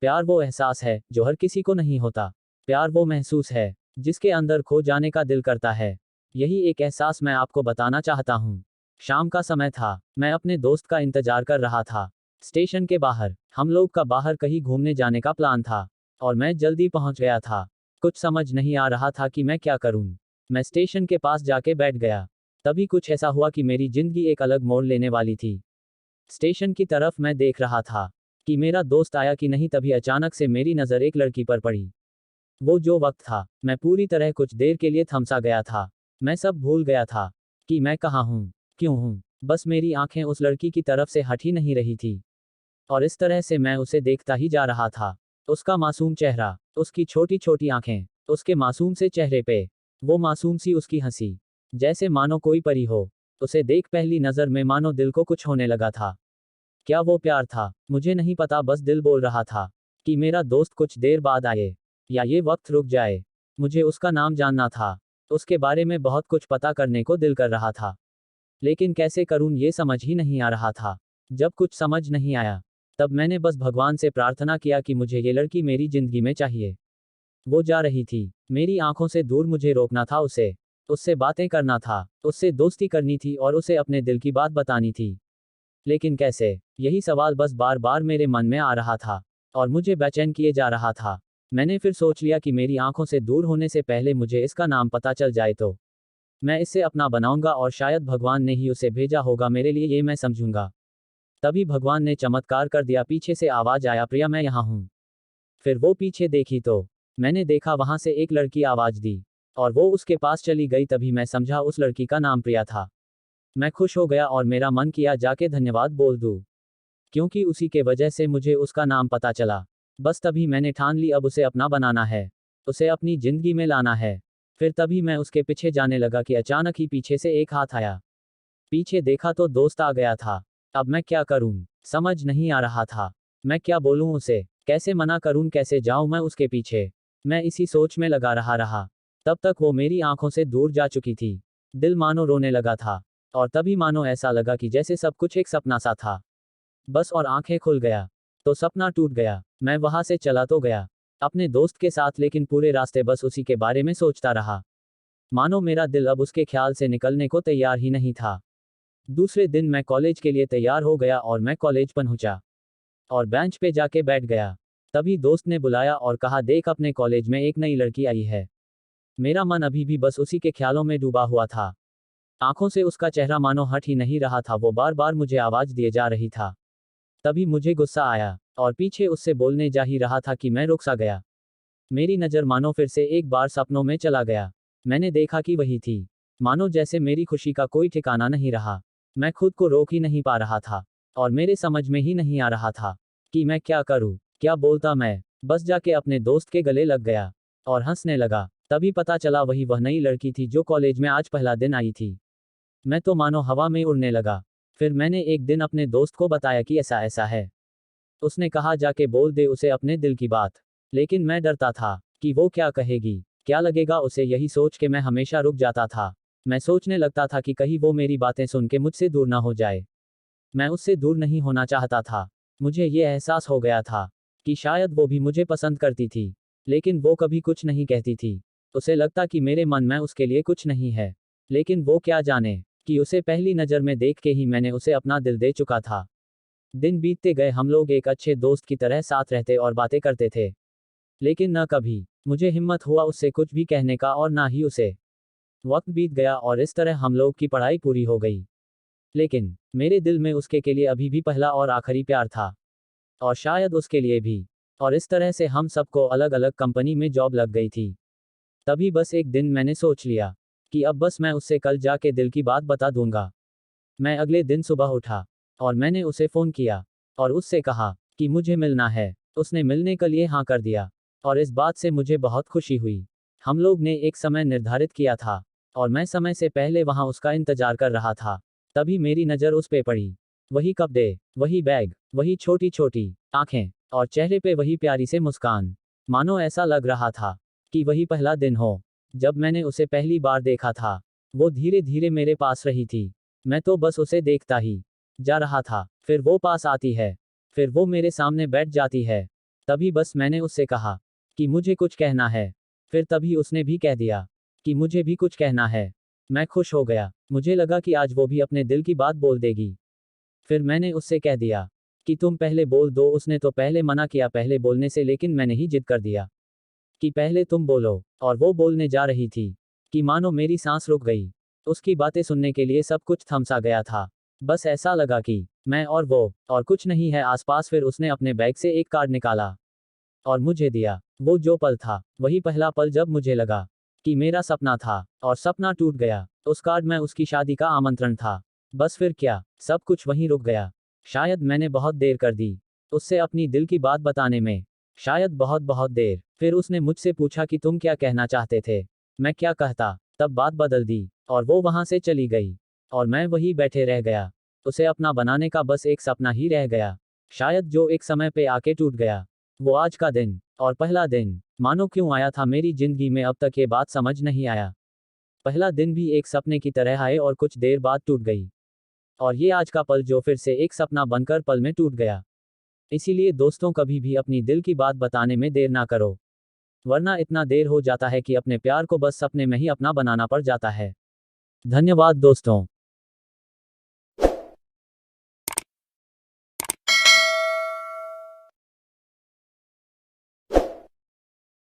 प्यार वो एहसास है जो हर किसी को नहीं होता। प्यार वो महसूस है जिसके अंदर खो जाने का दिल करता है। यही एक एहसास मैं आपको बताना चाहता हूँ। शाम का समय था, मैं अपने दोस्त का इंतजार कर रहा था। स्टेशन के बाहर, हम लोग का बाहर कहीं घूमने जाने का प्लान था, और मैं जल्दी पहुंच गया था। कुछ समझ नहीं आ रहा था कि मैं क्या करूं। मैं स्टेशन के पास जाके बैठ गया। तभी कुछ ऐसा हुआ कि मेरी जिंदगी एक अलग मोड़ लेने वाली थी। स्टेशन की तरफ मैं देख रहा था कि मेरा दोस्त आया कि नहीं, तभी अचानक से मेरी नज़र एक लड़की पर पड़ी। वो जो वक्त था, मैं पूरी तरह कुछ देर के लिए थमसा गया था। मैं सब भूल गया था कि मैं कहाँ हूँ, क्यों हूँ। बस मेरी आंखें उस लड़की की तरफ से हट ही नहीं रही थी, और इस तरह से मैं उसे देखता ही जा रहा था। उसका मासूम चेहरा, उसकी छोटी छोटी आंखें, उसके मासूम से चेहरे पे वो मासूम सी उसकी हंसी, जैसे मानो कोई परी हो। उसे देख पहली नज़र में मानो दिल को कुछ होने लगा था। क्या वो प्यार था? मुझे नहीं पता, बस दिल बोल रहा था कि मेरा दोस्त कुछ देर बाद आए, या ये वक्त रुक जाए। मुझे उसका नाम जानना था। उसके बारे में बहुत कुछ पता करने को दिल कर रहा था, लेकिन कैसे करूं ये समझ ही नहीं आ रहा था। जब कुछ समझ नहीं आया, तब मैंने बस भगवान से प्रार्थना किया कि मुझे ये लड़की मेरी जिंदगी में चाहिए। वो जा रही थी, मेरी आंखों से दूर, मुझे रोकना था उसे। उससे बातें करना था, उससे दोस्ती करनी थी और उसे अपने दिल की बात बतानी थी। लेकिन कैसे? यही सवाल बस बार बार मेरे मन में आ रहा था, और मुझे बेचैन किए जा रहा था। मैंने फिर सोच लिया कि मेरी आंखों से दूर होने से पहले मुझे इसका नाम पता चल जाए तो मैं इसे अपना बनाऊंगा, और शायद भगवान ने ही उसे भेजा होगा मेरे लिए, ये मैं समझूंगा। तभी भगवान ने चमत्कार कर दिया। पीछे से आवाज आया, प्रिया मैं यहाँ हूँ। फिर वो पीछे देखी तो मैंने देखा वहां से एक लड़की आवाज दी, और वो उसके पास चली गई। तभी मैं समझा उस लड़की का नाम प्रिया था। मैं खुश हो गया और मेरा मन किया जाके धन्यवाद बोल दूं, क्योंकि उसी के वजह से मुझे उसका नाम पता चला। बस तभी मैंने ठान ली, अब उसे अपना बनाना है, उसे अपनी जिंदगी में लाना है। फिर तभी मैं उसके पीछे जाने लगा कि अचानक ही पीछे से एक हाथ आया। पीछे देखा तो दोस्त आ गया था। अब मैं क्या करूं, समझ नहीं आ रहा था। मैं क्या बोलूं उसे, कैसे मना करूं, कैसे जाऊं मैं उसके पीछे। मैं इसी सोच में लगा रहा। तब तक वो मेरी आंखों से दूर जा चुकी थी। दिल मानो रोने लगा था, और तभी मानो ऐसा लगा कि जैसे सब कुछ एक सपना सा था। बस और आंखें खुल गया तो सपना टूट गया। मैं वहां से चला तो गया अपने दोस्त के साथ, लेकिन पूरे रास्ते बस उसी के बारे में सोचता रहा। मानो मेरा दिल अब उसके ख्याल से निकलने को तैयार ही नहीं था। दूसरे दिन मैं कॉलेज के लिए तैयार हो गया, और मैं कॉलेज पहुंचा और बेंच पे जाके बैठ गया। तभी दोस्त ने बुलाया और कहा, देख अपने कॉलेज में एक नई लड़की आई है। मेरा मन अभी भी बस उसी के ख्यालों में डूबा हुआ था। आंखों से उसका चेहरा मानो हट ही नहीं रहा था। वो बार बार मुझे आवाज दिए जा रही था। तभी मुझे गुस्सा आया, और पीछे उससे बोलने जा ही रहा था कि मैं रुक सा गया। मेरी नज़र मानो फिर से एक बार सपनों में चला गया। मैंने देखा कि वही थी। मानो जैसे मेरी खुशी का कोई ठिकाना नहीं रहा। मैं खुद को रोक ही नहीं पा रहा था, और मेरे समझ में ही नहीं आ रहा था कि मैं क्या करूं, क्या बोलता मैं। बस जाके अपने दोस्त के गले लग गया और हंसने लगा। तभी पता चला वही वह नई लड़की थी जो कॉलेज में आज पहला दिन आई थी। मैं तो मानो हवा में उड़ने लगा। फिर मैंने एक दिन अपने दोस्त को बताया कि ऐसा ऐसा है। उसने कहा, जाके बोल दे उसे अपने दिल की बात। लेकिन मैं डरता था कि वो क्या कहेगी, क्या लगेगा उसे। यही सोच के मैं हमेशा रुक जाता था। मैं सोचने लगता था कि कहीं वो मेरी बातें सुन के मुझसे दूर ना हो जाए। मैं उससे दूर नहीं होना चाहता था। मुझे ये एहसास हो गया था कि शायद वो भी मुझे पसंद करती थी, लेकिन वो कभी कुछ नहीं कहती थी। उसे लगता कि मेरे मन में उसके लिए कुछ नहीं है, लेकिन वो क्या जाने कि उसे पहली नज़र में देख के ही मैंने उसे अपना दिल दे चुका था। दिन बीतते गए, हम लोग एक अच्छे दोस्त की तरह साथ रहते और बातें करते थे, लेकिन न कभी मुझे हिम्मत हुआ उससे कुछ भी कहने का, और ना ही उसे। वक्त बीत गया और इस तरह हम लोग की पढ़ाई पूरी हो गई, लेकिन मेरे दिल में उसके के लिए अभी भी पहला और आखिरी प्यार था, और शायद उसके लिए भी। और इस तरह से हम सबको अलग अलग कंपनी में जॉब लग गई थी। तभी बस एक दिन मैंने सोच लिया कि अब बस मैं उससे कल जाके दिल की बात बता दूंगा। मैं अगले दिन सुबह उठा और मैंने उसे फ़ोन किया और उससे कहा कि मुझे मिलना है। उसने मिलने के लिए हाँ कर दिया, और इस बात से मुझे बहुत खुशी हुई। हम लोग ने एक समय निर्धारित किया था, और मैं समय से पहले वहाँ उसका इंतजार कर रहा था। तभी मेरी नज़र उस पे पड़ी। वही कपड़े, वही बैग, वही छोटी छोटी आंखें, और चेहरे पे वही प्यारी से मुस्कान। मानो ऐसा लग रहा था कि वही पहला दिन हो जब मैंने उसे पहली बार देखा था। वो धीरे धीरे मेरे पास रही थी। मैं तो बस उसे देखता ही जा रहा था। फिर वो पास आती है, फिर वो मेरे सामने बैठ जाती है, तभी बस मैंने उससे कहा कि मुझे कुछ कहना है। फिर तभी उसने भी कह दिया कि मुझे भी कुछ कहना है। मैं खुश हो गया, मुझे लगा कि आज वो भी अपने दिल की बात बोल देगी। फिर मैंने उससे कह दिया कि तुम पहले बोल दो। उसने तो पहले मना किया पहले बोलने से, लेकिन मैंने ही जिद कर दिया कि पहले तुम बोलो। और वो बोलने जा रही थी कि मानो मेरी सांस रुक गई। उसकी बातें सुनने के लिए सब कुछ थम सा गया था। बस ऐसा लगा कि मैं और वो, और कुछ नहीं है आसपास। फिर उसने अपने बैग से एक कार्ड निकाला और मुझे दिया। वो जो पल था, वही पहला पल जब मुझे लगा कि मेरा सपना था और सपना टूट गया। उस कार्ड में उसकी शादी का आमंत्रण था। बस फिर क्या, सब कुछ वहीं रुक गया। शायद मैंने बहुत देर कर दी उससे अपनी दिल की बात बताने में। शायद बहुत बहुत देर। फिर उसने मुझसे पूछा कि तुम क्या कहना चाहते थे। मैं क्या कहता, तब बात बदल दी और वो वहां से चली गई। और मैं वहीं बैठे रह गया। उसे अपना बनाने का बस एक सपना ही रह गया, शायद जो एक समय पे आके टूट गया। वो आज का दिन, और पहला दिन, मानो क्यों आया था मेरी जिंदगी में अब तक ये बात समझ नहीं आया। पहला दिन भी एक सपने की तरह आए और कुछ देर बाद टूट गई। और ये आज का पल जो फिर से एक सपना बनकर पल में टूट गया। इसीलिए दोस्तों, कभी भी अपनी दिल की बात बताने में देर ना करो, वरना इतना देर हो जाता है कि अपने प्यार को बस सपने में ही अपना बनाना पड़ जाता है। धन्यवाद दोस्तों।